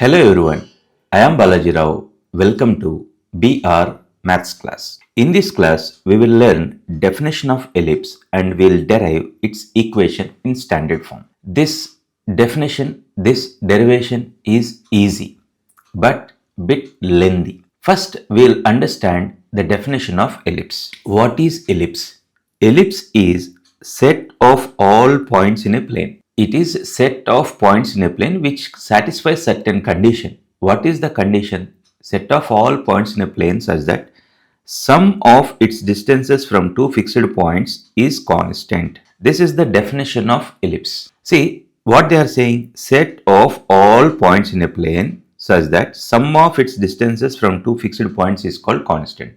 Hello everyone, I am Balaji Rao. Welcome to BR Maths class. In this class, we will learn definition of ellipse and we'll derive its equation in standard form. This derivation is easy but bit lengthy. First, we'll understand the definition of ellipse. What is ellipse? Ellipse is set of all points in a plane. It is set of points in a plane which satisfies certain condition. What is the condition? Set of all points in a plane such that sum of its distances from two fixed points is constant. This is the definition of ellipse. See what they are saying, set of all points in a plane such that sum of its distances from two fixed points is called constant.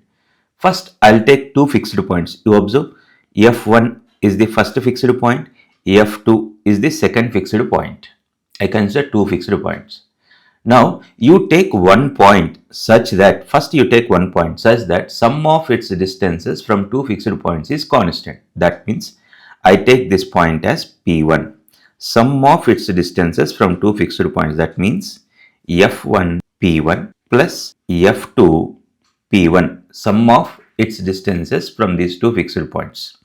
First, I'll take two fixed points. You observe F1 is the first fixed point, F2 is the second fixed point. I consider two fixed points. Now, you take one point such that, first you take one point such that sum of its distances from two fixed points is constant. That means, I take this point as P1. Sum of its distances from two fixed points, that means F1 P1 plus F2 P1, sum of its distances from these two fixed points.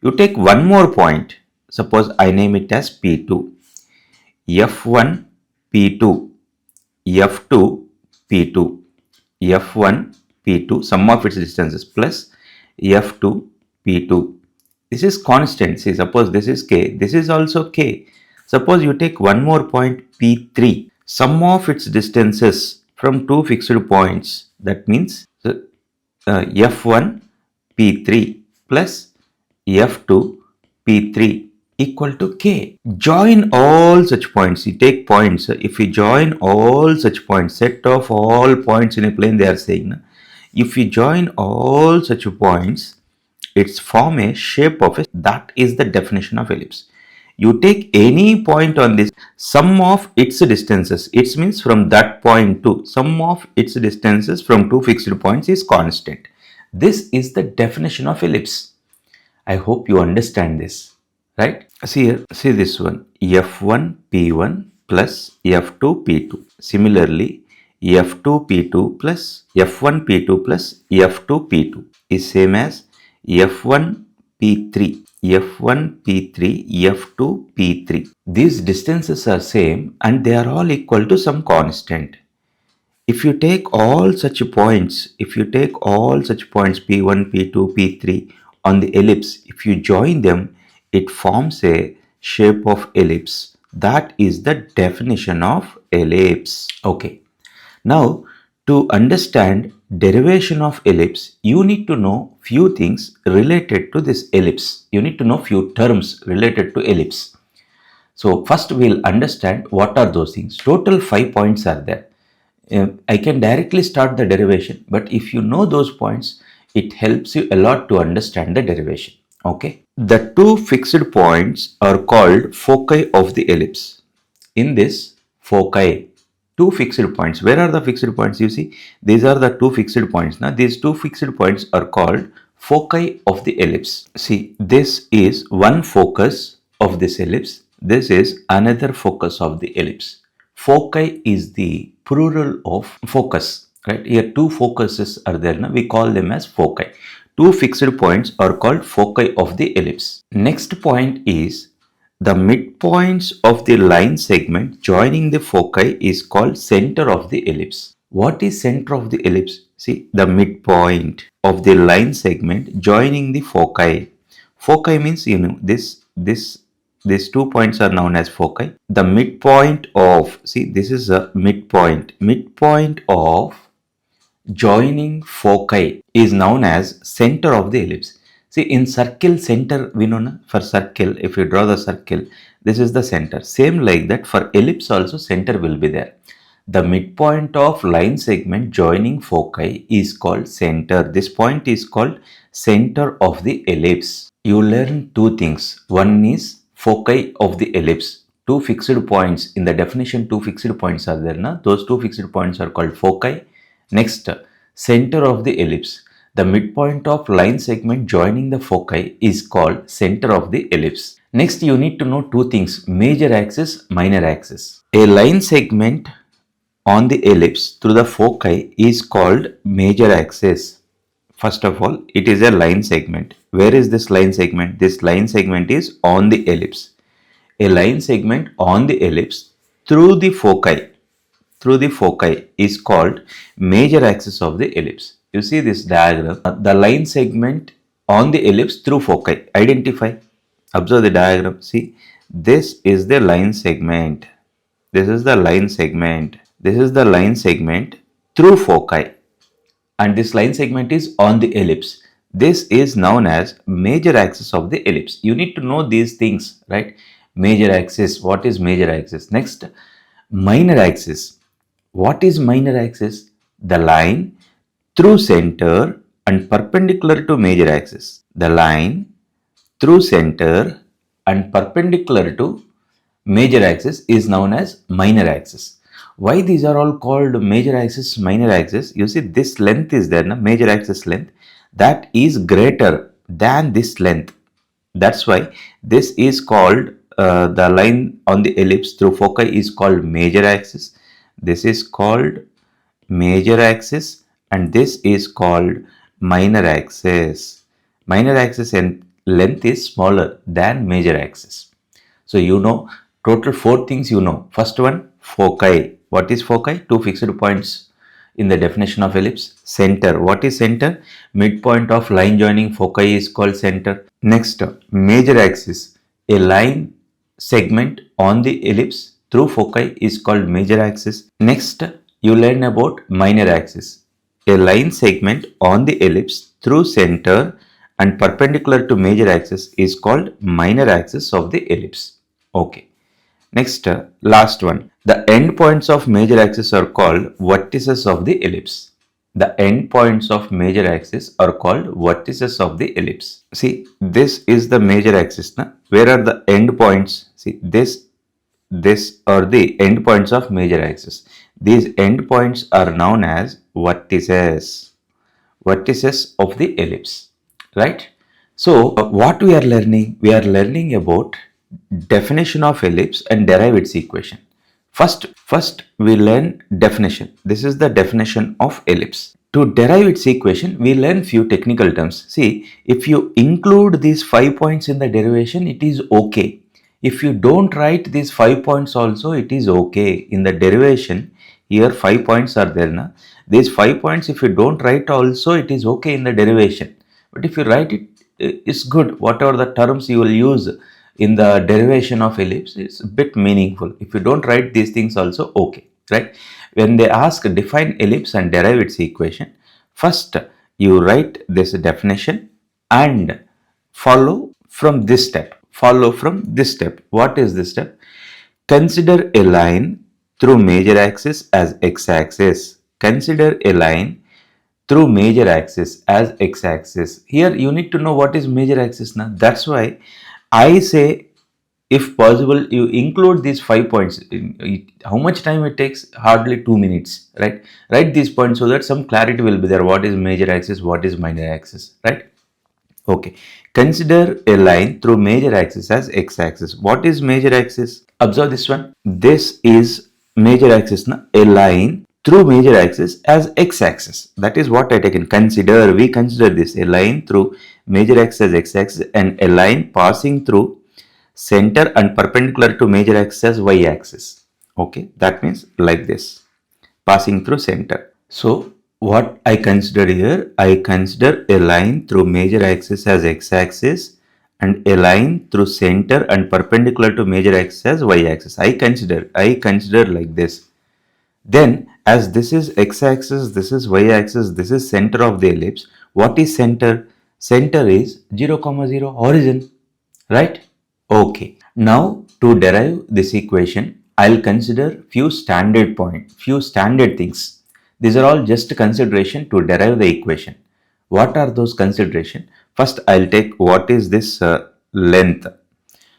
You take one more point, suppose I name it as P2, F1 P2, F2 P2, F1 P2, sum of its distances plus F2 P2. This is constant. See, suppose this is K, this is also K. Suppose you take one more point P3, sum of its distances from two fixed points, that means F1 P3 plus F2 P3 equal to K. Join all such points. You take points. If you join all such points, set of all points in a plane, they are saying, if you join all such points, it's form a shape of a, that is the definition of ellipse. You take any point on this, sum of its distances, it means from that point to sum of its distances from two fixed points is constant. This is the definition of ellipse. I hope you understand this, right? See here, see this one, F1 P1 plus F2 P2. Similarly, F2 P2 plus F1 P2 plus F2 P2 is same as F1 P3, F1 P3, F2 P3. These distances are same and they are all equal to some constant. If you take all such points, P1, P2, P3 on the ellipse, if you join them, it forms a shape of ellipse. That is the definition of ellipse. Okay. Now, to understand derivation of ellipse, you need to know few things related to this ellipse. You need to know few terms related to ellipse. So, first we'll understand what are those things. Total 5 points are there. I can directly start the derivation, but if you know those points, it helps you a lot to understand the derivation. Okay. The two fixed points are called foci of the ellipse. In this foci, two fixed points. Where are the fixed points? You see, these are the two fixed points. Now, these two fixed points are called foci of the ellipse. See, this is one focus of this ellipse. This is another focus of the ellipse. Foci is the plural of focus. Right, here two focuses are there. Now we call them as foci. Two fixed points are called foci of the ellipse. Next point is the midpoints of the line segment joining the foci is called center of the ellipse. What is center of the ellipse? See, the midpoint of the line segment joining the foci. Foci means, you know, these 2 points are known as foci. The midpoint of, see, this is a midpoint of joining foci is known as center of the ellipse. See, in circle center, we know for circle, if you draw the circle, this is the center. Same like that for ellipse also center will be there. The midpoint of line segment joining foci is called center. This point is called center of the ellipse. You learn two things. One is foci of the ellipse. Two fixed points. In the definition, two fixed points are there. Na? Those two fixed points are called foci. Next, center of the ellipse. The midpoint of line segment joining the foci is called center of the ellipse. Next, you need to know two things, major axis, minor axis. A line segment on the ellipse through the foci is called major axis. First of all, it is a line segment. Where is this line segment? This line segment is on the ellipse. A line segment on the ellipse through the foci is called major axis of the ellipse. You see this diagram, the line segment on the ellipse through foci. Identify, observe the diagram. See, this is the line segment. This is the line segment. This is the line segment through foci, and this line segment is on the ellipse. This is known as major axis of the ellipse. You need to know these things, right? Major axis. What is major axis? Next, minor axis. What is minor axis? The line through center and perpendicular to major axis. The line through center and perpendicular to major axis is known as minor axis. Why these are all called major axis, minor axis? You see, this length is there, major axis length, that is greater than this length. That's why this is called the line on the ellipse through foci is called major axis. This is called major axis, and this is called minor axis. Minor axis and length is smaller than major axis. So you know total 4 things you know. First one, foci. What is foci? 2 fixed points in the definition of ellipse. Center. What is center? Midpoint of line joining foci is called center. Next, major axis. A line segment on the ellipse through foci is called major axis. Next, you learn about minor axis. A line segment on the ellipse through center and perpendicular to major axis is called minor axis of the ellipse. Okay. Next, last one. The endpoints of major axis are called vertices of the ellipse. The endpoints of major axis are called vertices of the ellipse. See, this is the major axis. Where are the endpoints? See, this are the endpoints of major axis. These endpoints are known as vertices. Vertices of the ellipse. Right? So, what we are learning? We are learning about definition of ellipse and derive its equation. First we learn definition. This is the definition of ellipse. To derive its equation, we learn few technical terms. See, if you include these 5 points in the derivation, it is okay. If you don't write these 5 points also, it is okay. In the derivation, here 5 points are there. These 5 points, if you don't write also, it is okay in the derivation. But if you write it, it's good. Whatever the terms you will use in the derivation of ellipse is a bit meaningful. If you don't write these things also, okay, right? When they ask define ellipse and derive its equation, first you write this definition and follow from this step. What is this step? Consider a line through major axis as x-axis. Consider a line through major axis as x-axis. Here you need to know what is major axis now. That's why I say, if possible, you include these 5 points. How much time it takes? Hardly 2 minutes, right? Write these points so that some clarity will be there. What is major axis? What is minor axis, right? Okay. Consider a line through major axis as x-axis. What is major axis? Observe this one. This is major axis, a line through major axis as x-axis. That is what I taken. We consider this a line through major axis as x-axis and a line passing through center and perpendicular to major axis as y-axis. Okay, that means like this, passing through center. So what I consider here, I consider a line through major axis as x-axis and a line through center and perpendicular to major axis as y-axis. I consider like this. Then, as this is x-axis, this is y-axis, this is center of the ellipse. What is center? Center is 0, 0, origin, right? Okay. Now, to derive this equation, I'll consider few standard things. These are all just consideration to derive the equation. What are those consideration? First, I'll take what is this length.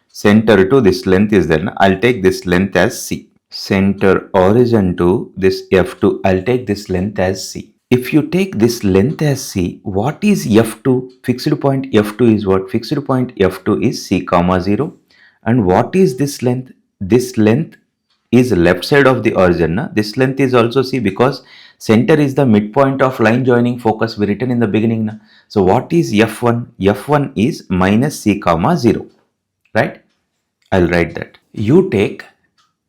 Center to this length is there. I'll take this length as c. Center origin to this F2, I'll take this length as c. If you take this length as c, what is F2? Fixed point F2 is what? Fixed point F2 is c, 0. And what is this length? This length is left side of the origin. Na? This length is also C because center is the midpoint of line joining focus we written in the beginning. Na? So what is F1? F1 is minus C comma 0. Right? I'll write that. You take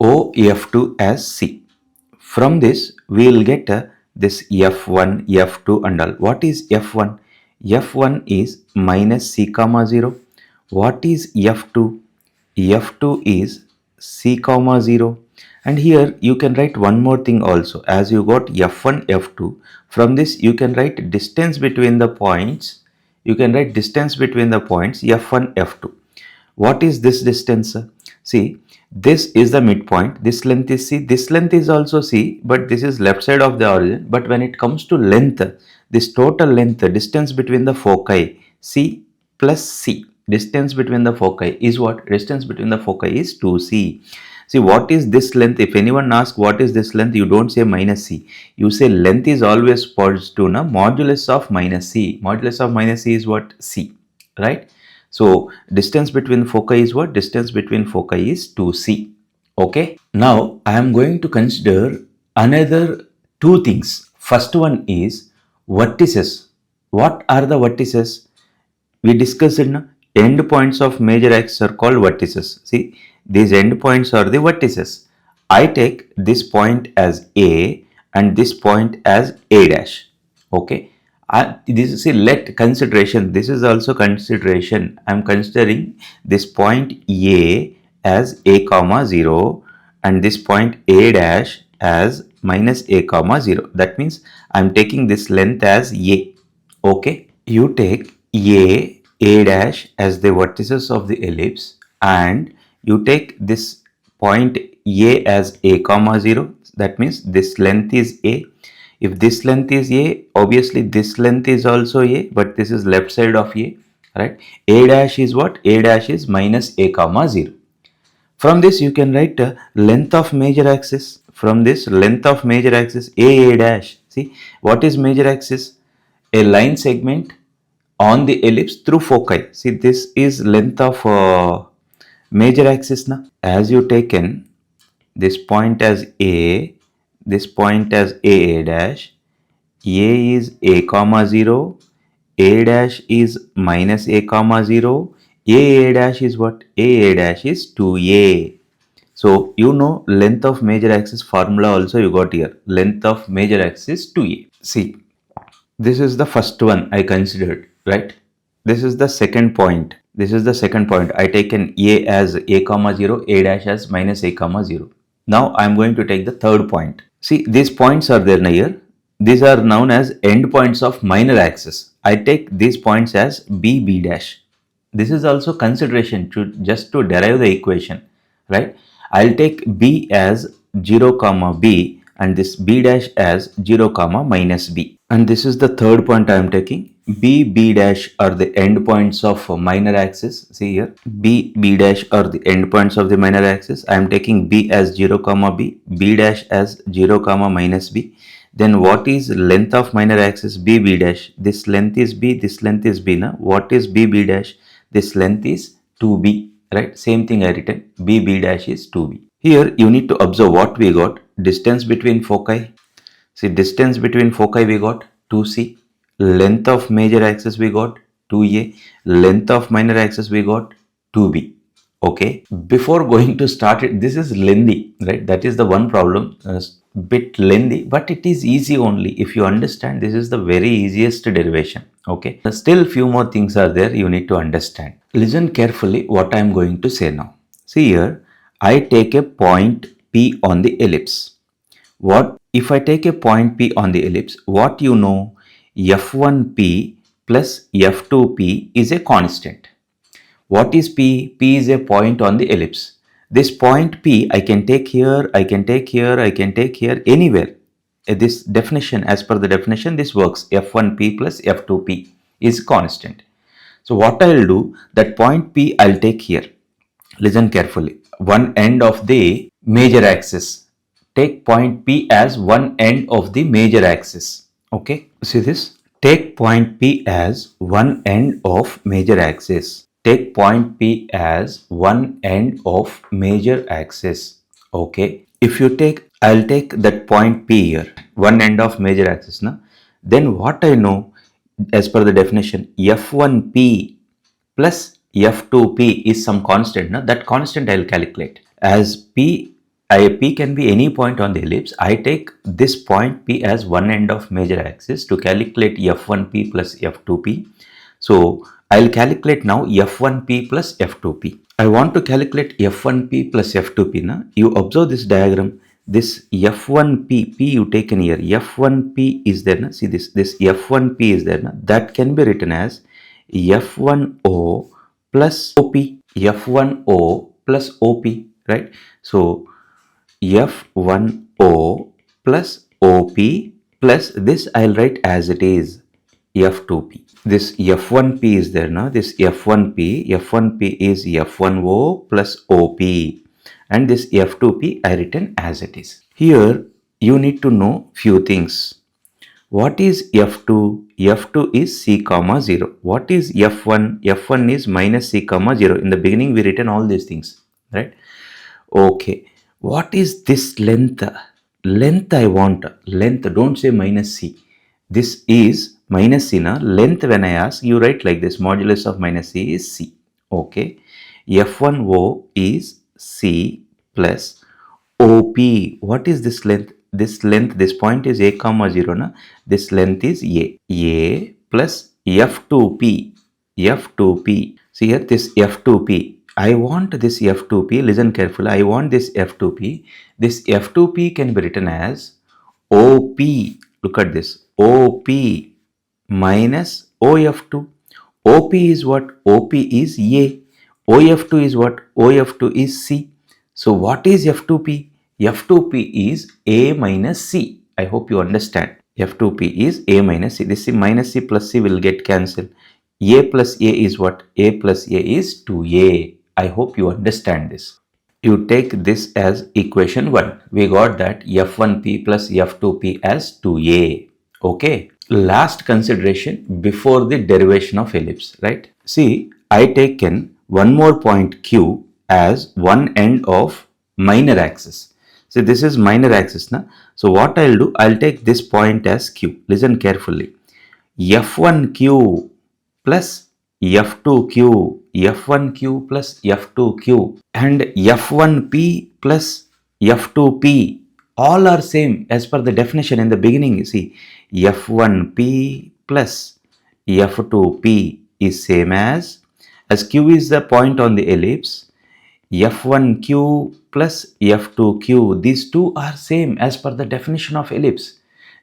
OF2 as C. From this, we will get this F1, F2 and all. What is F1? F1 is minus C comma 0. What is F2? F2 is C comma 0. And here you can write one more thing also. As you got F1, F2, from this you can write distance between the points. You can write distance between the points F1, F2. What is this distance? See, this is the midpoint. This length is C. This length is also C, but this is left side of the origin. But when it comes to length, this total length, distance between the foci, C plus C. Distance between the foci is what? Distance between the foci is 2C. See, what is this length? If anyone asks what is this length, you don't say minus C. You say length is always equals to na modulus of minus C. Modulus of minus C is what? C. Right? So distance between foci is what? Distance between foci is 2C. Okay. Now I am going to consider another two things. First one is vertices. What are the vertices? We discussed in end points of major axis are called vertices. See, these end points are the vertices. I take this point as A and this point as A dash. Okay. This is a let consideration. This is also consideration. I am considering this point A as A comma 0 and this point A dash as minus A comma 0. That means I am taking this length as A. Okay. You take A dash as the vertices of the ellipse and you take this point A as A comma 0. That means this length is A. If this length is A, obviously this length is also A, but this is left side of A, right? A dash is what? A dash is minus A comma 0. From this you can write length of major axis. From this length of major axis, A dash. See, what is major axis? A line segment on the ellipse through foci. See, this is length of major axis na. As you taken this point as A, this point as A dash, A is A comma 0, A dash is minus A comma 0, A dash is what? A dash is 2A. So, you know length of major axis formula also you got here. Length of major axis 2A. See, this is the first one I considered, right? This is the second point. This is the second point. I taken A as A comma 0, A dash as minus A comma 0. Now I am going to take the third point. See, these points are there here. These are known as endpoints of minor axis. I take these points as B, B dash. This is also consideration just to derive the equation, right? I'll take B as 0 comma B and this B dash as 0 comma minus B. And this is the third point I am taking. B, B dash are the endpoints of minor axis. See here, B, B dash are the endpoints of the minor axis. I am taking B as 0 comma B, B dash as 0 comma minus B. Then what is length of minor axis? B, B dash. This length is B, this length is B. Now, what is B, B dash? This length is 2B, right? Same thing I written. B, B dash is 2B. Here you need to observe what we got. Distance between foci. See, distance between foci we got 2C. Length of major axis we got 2A. Length of minor axis we got 2B. Okay. Before going to start it, this is lengthy, right? That is the one problem. Bit lengthy, but it is easy only. If you understand, this is the very easiest derivation. Okay. Still few more things are there you need to understand. Listen carefully what I am going to say now. See here, I take a point P on the ellipse. What if I take a point P on the ellipse? What you know? F1P plus F2P is a constant. What is P? P is a point on the ellipse. This point P I can take here, I can take here, I can take here, anywhere. This definition, as per the definition, this works. F1P plus F2P is constant. So what I will do, that point P I will take here. Listen carefully. One end of the major axis. Take point P as one end of the major axis. Okay. See this? Take point P as one end of major axis. Take point P as one end of major axis. Okay. if you take, I'll take that point P here, one end of major axis now. Then what I know as per the definition, F1P plus F2P is some constant. Now that constant I'll calculate. As P can be any point on the ellipse. I take this point P as one end of major axis to calculate F1P plus F2P. So I'll calculate now F1P plus F2P. I want to calculate F1P plus F2P. Now you observe this diagram. This F1P, P you taken here, F1P is there. Now see this F1P is there. Now that can be written as F1O plus OP, F1O plus OP, right? So F1O plus OP plus this I'll write as it is, F2P. This F1P is there now. This F1P is F1O plus OP, and this F2P I written as it is. Here you need to know few things. What is F2? F2 is C comma 0. What is F1? F1 is minus C comma 0. In the beginning we written all these things, right? Okay. What is this length? Length I want. Length, don't say minus C. This is minus C na. Length when I ask, you write like this. Modulus of minus C is C. Okay. F1O is C plus OP. What is this length? This length, this point is A comma 0 na. This length is A. A plus F2P. F2P. See here, this F2P. I want this F2P. Listen carefully. I want this F2P. This F2P can be written as OP. Look at this. OP minus OF2. OP is what? OP is A. OF2 is what? OF2 is C. So what is F2P? F2P is A minus C. I hope you understand. F2P is A minus C. This minus C plus C will get cancelled. A plus A is what? A plus A is 2A. I hope you understand this. You take this as equation 1. We got that F1P plus F2P as 2A. Okay. Last consideration before the derivation of ellipse, right? See, I taken one more point Q as one end of minor axis. So this is minor axis now. So what I'll do, I'll take this point as Q. Listen carefully. F1Q plus F2Q, F1Q plus F2Q, and F1P plus F2P, all are same as per the definition in the beginning. You see, F1P plus F2P is same as Q is the point on the ellipse, F1Q plus F2Q, these two are same as per the definition of ellipse.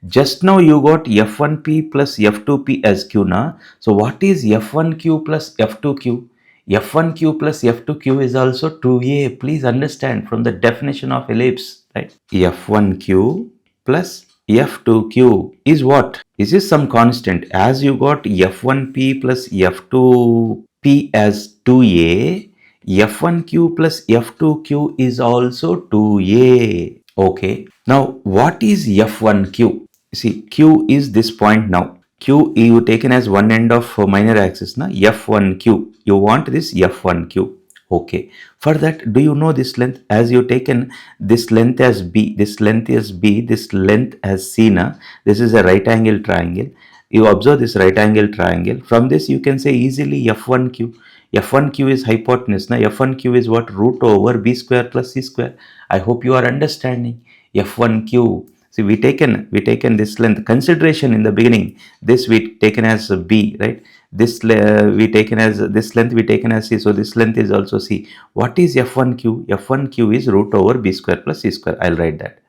Just now you got F1P plus F2P as Q na. So what is F1Q plus F2Q? F1Q plus F2Q is also 2A. Please understand from the definition of ellipse, right? F1Q plus F2Q is what? Is this some constant? As you got F1P plus F2P as 2A, F1Q plus F2Q is also 2A. Okay. Now what is F1Q? See, Q is this point now. Q you taken as one end of minor axis na. F1Q. You want this F1Q. Okay. For that, do you know this length? As you taken this length as B, this length is B, this length as C na. This is a right angle triangle. You observe this right angle triangle. From this you can say easily F1Q. F1Q is hypotenuse. Now F1Q is what? Root over B square plus C square. I hope you are understanding. F1Q. See, we taken this length consideration in the beginning. This we taken as B, right? This we taken as this length we taken as C. So this length is also C. What is F1Q? F1Q is root over B square plus C square. I'll write that.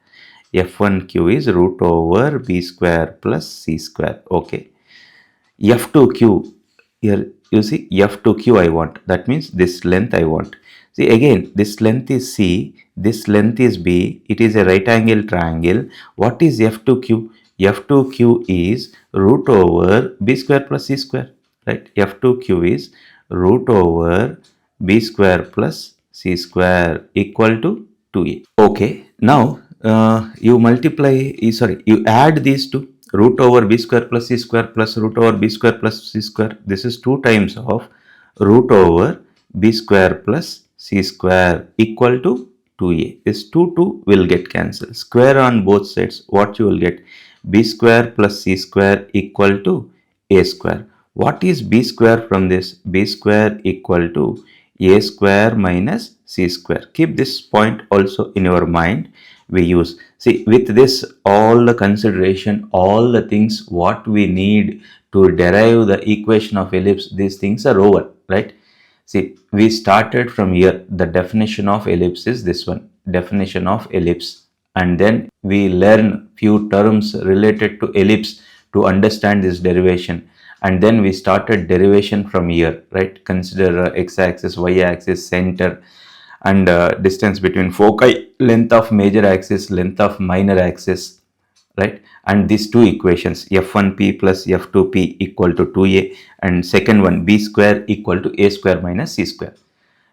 F1Q is root over B square plus C square. Okay. F2Q. Here you see F2Q I want. That means this length I want. See again, this length is C, this length is B, it is a right angle triangle. What is F2Q? F2Q is root over B square plus C square, right? F2Q is root over B square plus C square equal to 2A. Okay, now you you add these two, root over B square plus C square plus root over B square plus C square. This is 2 times of root over B square plus C square equal to 2a. This 2 will get cancelled. Square on both sides. What you will get? B square plus c square equal to a square. What is b square from this? B square equal to a square minus c square. Keep this point also in your mind. We use, see, with this all the consideration, all the things what we need to derive the equation of ellipse, these things are over, right? See, we started from here. The definition of ellipse is this one, definition of ellipse, and then we learn few terms related to ellipse to understand this derivation, and then we started derivation from here, right? Consider x-axis, y-axis, center, and distance between foci, length of major axis, length of minor axis, right? And these two equations, f1p plus f2p equal to 2a, and second one, b square equal to a square minus c square.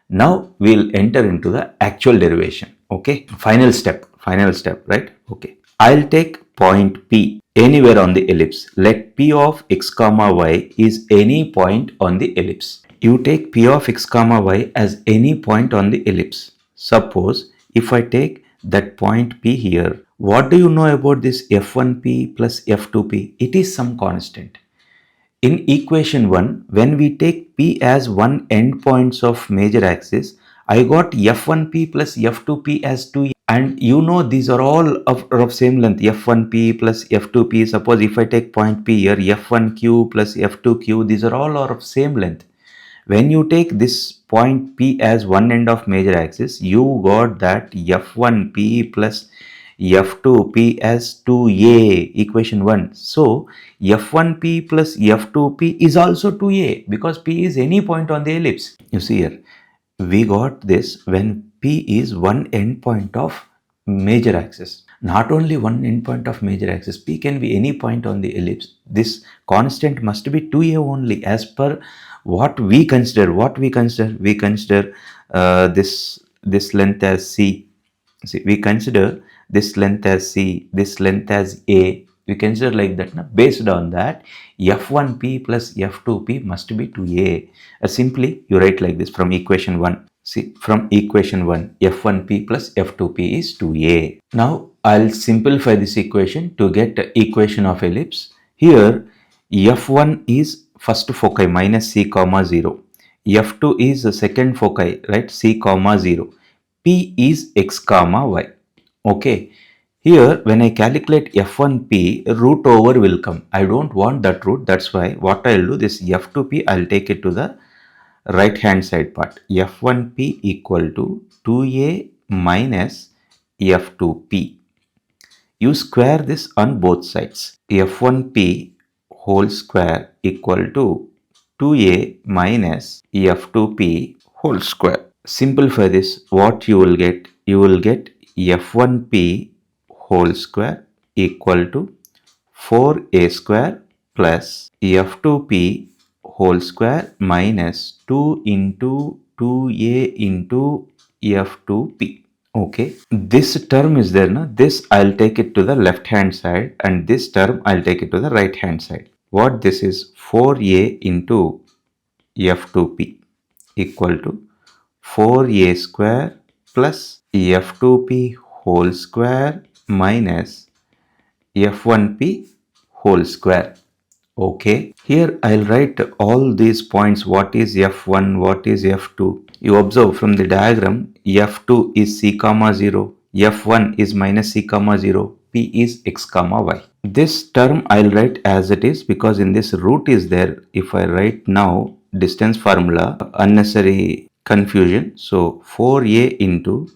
Now we'll enter into the actual derivation. Okay, final step, right? Okay, I'll take point P anywhere on the ellipse. Let P of x comma y is any point on the ellipse. You take P of x comma y as any point on the ellipse. Suppose if I take that point P here, what do you know about this f1p plus f2p? It is some constant. In equation 1, when we take P as one endpoints of major axis, I got f1p plus f2p as 2, and you know these are all of same length, f1p plus f2p. Suppose if I take point P here, f1q plus f2q, these are all of same length. When you take this point P as one end of major axis, you got that f1p plus f2p as 2a, equation 1. So f1p plus f2p is also 2a because p is any point on the ellipse. You see here, we got this when p is one endpoint of major axis. Not only one endpoint of major axis, p can be any point on the ellipse. This constant must be 2a only as per what we consider. We consider this length as c. See, we consider this length as c, this length as a. We consider like that. Now, based on that, f1p plus f2p must be 2a. Simply, you write like this from equation 1. See, from equation 1, f1p plus f2p is 2a. Now, I'll simplify this equation to get equation of ellipse. Here, f1 is first foci minus c comma 0. f2 is the second foci, right? C comma 0. P is x comma y. Okay. Here, when I calculate f1p, root over will come. I don't want that root. That's why what I'll do, this f2p, I'll take it to the right hand side part. f1p equal to 2a minus f2p. You square this on both sides. f1p whole square equal to 2a minus f2p whole square. Simplify this. What you will get? You will get f1p whole square equal to 4a square plus f2p whole square minus 2 into 2a into f2p. Okay, this term is there, no? This I'll take it to the left hand side, and this term I'll take it to the right hand side. What this is? 4a into f2p equal to 4a square plus f2p whole square minus f1p whole square. Okay, here I'll write all these points. What is f1, what is f2? You observe from the diagram, f2 is c comma 0, f1 is minus c comma 0, p is x comma y. This term I'll write as it is because in this root is there. If I write now distance formula, unnecessary confusion. So 4a into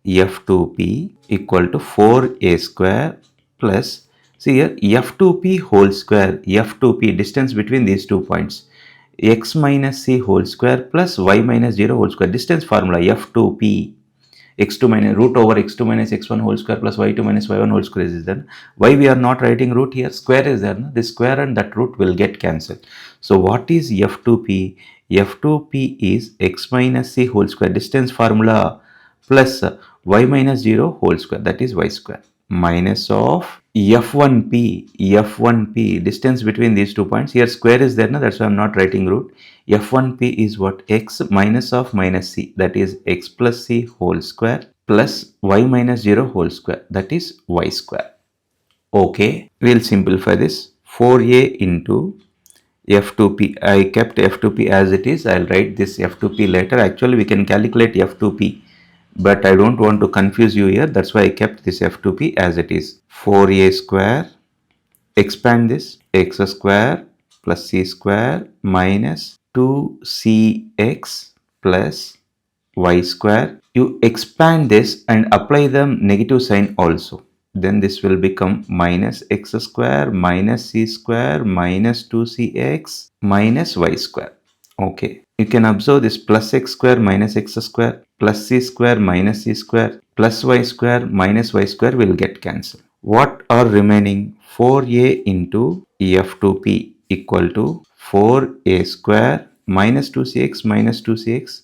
f2p equal to 4a square plus, see here, f2p whole square, f2p distance between these 2 points, x minus c whole square plus y minus 0 whole square. Distance formula f2p, x2 minus root over x2 minus x1 whole square plus y2 minus y1 whole square is there. Why we are not writing root here? Square is there. No? This square and that root will get cancelled. So what is f2p? f2p is x minus c whole square, distance formula, plus y minus 0 whole square, that is y square, minus of F1P, distance between these 2 points. Here square is there, no? That's why I'm not writing root. F1P is what? X minus of minus C, that is x plus C whole square plus y minus 0 whole square, that is y square. Okay, we'll simplify this. 4a into F2P. I kept F2P as it is. I'll write this F2P later. Actually, we can calculate F2P, but I don't want to confuse you here. That's why I kept this F2P as it is. 4a square, expand this, x square plus c square minus 2cx plus y square. You expand this and apply the negative sign also. Then this will become minus x square minus c square minus 2cx minus y square. Okay, you can observe this plus x square minus x square plus c square minus c square plus y square minus y square will get cancelled. What are remaining? 4a into F2P equal to 4a square minus 2cx minus 2cx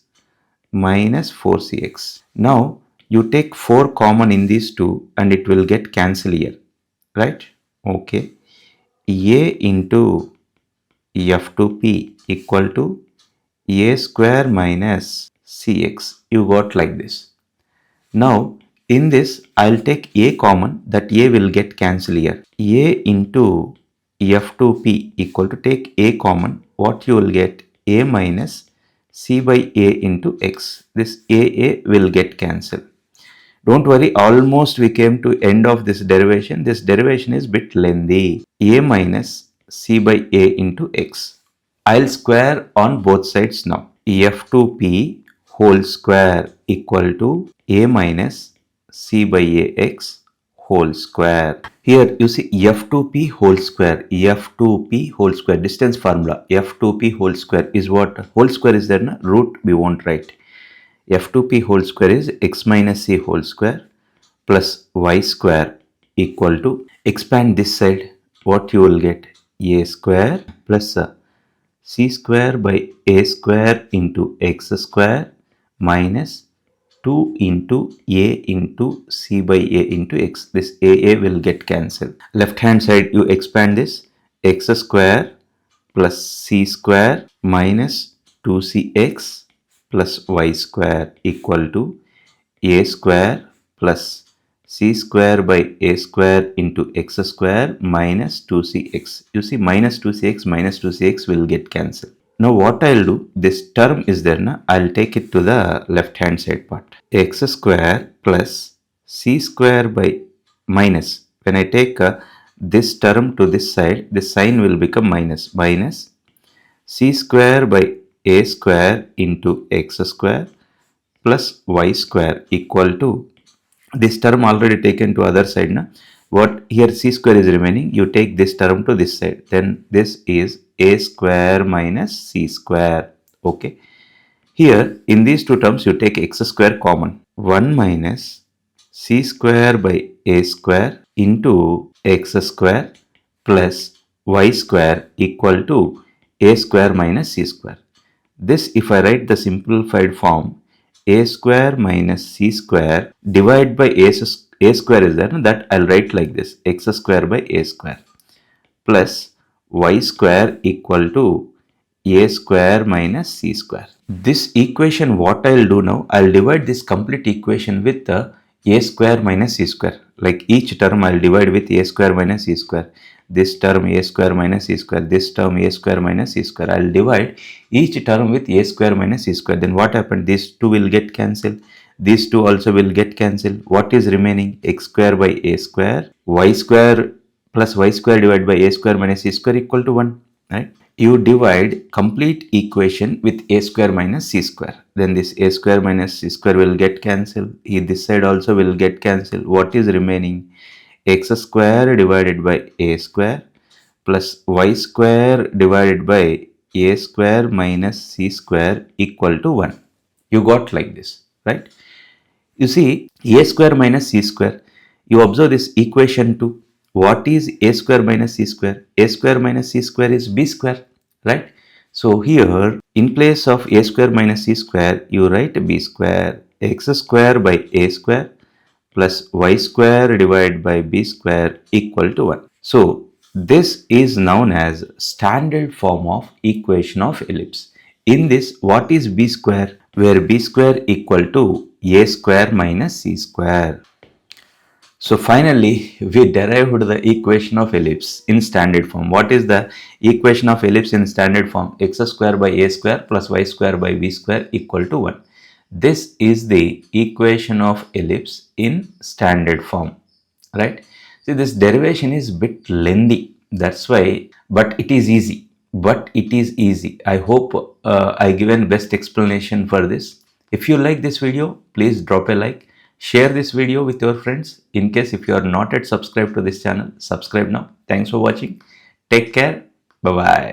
minus 4cx. Now you take 4 common in these two and it will get cancelled here, right? Okay, a into F2P equal to a square minus cx. You got like this. Now in this I'll take a common, that a will get cancelled here. A into F2P equal to, take a common, what you will get? A minus c by a into x. This a will get cancelled. Don't worry, almost we came to end of this derivation. This derivation is bit lengthy. A minus c by a into x. I'll square on both sides now. F2P whole square equal to a minus c by a x whole square. Here you see F2P whole square, F2P whole square, distance formula. F2P whole square is what? Whole square is there, na? Root we won't write. F2P whole square is x minus c whole square plus y square equal to, expand this side, what you will get? A square plus c square by a square into x square minus 2 into a into c by a into x. This a will get cancelled. Left hand side you expand this, x square plus c square minus 2cx plus y square equal to a square plus c square by a square into x square minus 2cx. You see minus 2cx will get cancelled. Now what I'll do, this term is there, na? I'll take it to the left hand side part. X square plus c square by minus, when I take this term to this side, this sign will become minus, minus c square by a square into x square plus y square equal to, this term already taken to other side, na? What here, c square is remaining, you take this term to this side, then this is a square minus c square. Okay, here in these two terms you take x square common, 1 minus c square by a square into x square plus y square equal to a square minus c square. This, if I write the simplified form, a square minus c square divided by a square is there, that I'll write like this, x square by a square plus y square equal to a square minus c square. This equation, what I'll do now, I'll divide this complete equation with the a square minus c square. Like each term I'll divide with a square minus c square. This term a square minus c square, this term a square minus c square. I'll divide each term with a square minus c square. Then what happened? These two will get cancelled. These two also will get cancelled. What is remaining? X square by a square, y square plus y square divided by a square minus c square equal to 1. Right? You divide complete equation with a square minus c square. Then this a square minus c square will get cancelled. This side also will get cancelled. What is remaining? X square divided by a square plus y square divided by a square minus c square equal to 1. You got like this, right? You see a square minus c square. You observe this equation 2. What is a square minus c square? A square minus c square is b square, right? So here in place of a square minus c square, you write b square, x square by a square plus y square divided by b square equal to 1. So this is known as standard form of equation of ellipse. In this, what is b square? Where b square equal to a square minus c square. So finally, we derived the equation of ellipse in standard form. What is the equation of ellipse in standard form? X square by a square plus y square by b square equal to 1. This is the equation of ellipse in standard form, right? See, this derivation is bit lengthy. That's why, but it is easy. I hope I given best explanation for this. If you like this video, please drop a like. Share this video with your friends. In case if you are not yet subscribed to this channel, subscribe now. Thanks for watching. Take care. Bye bye.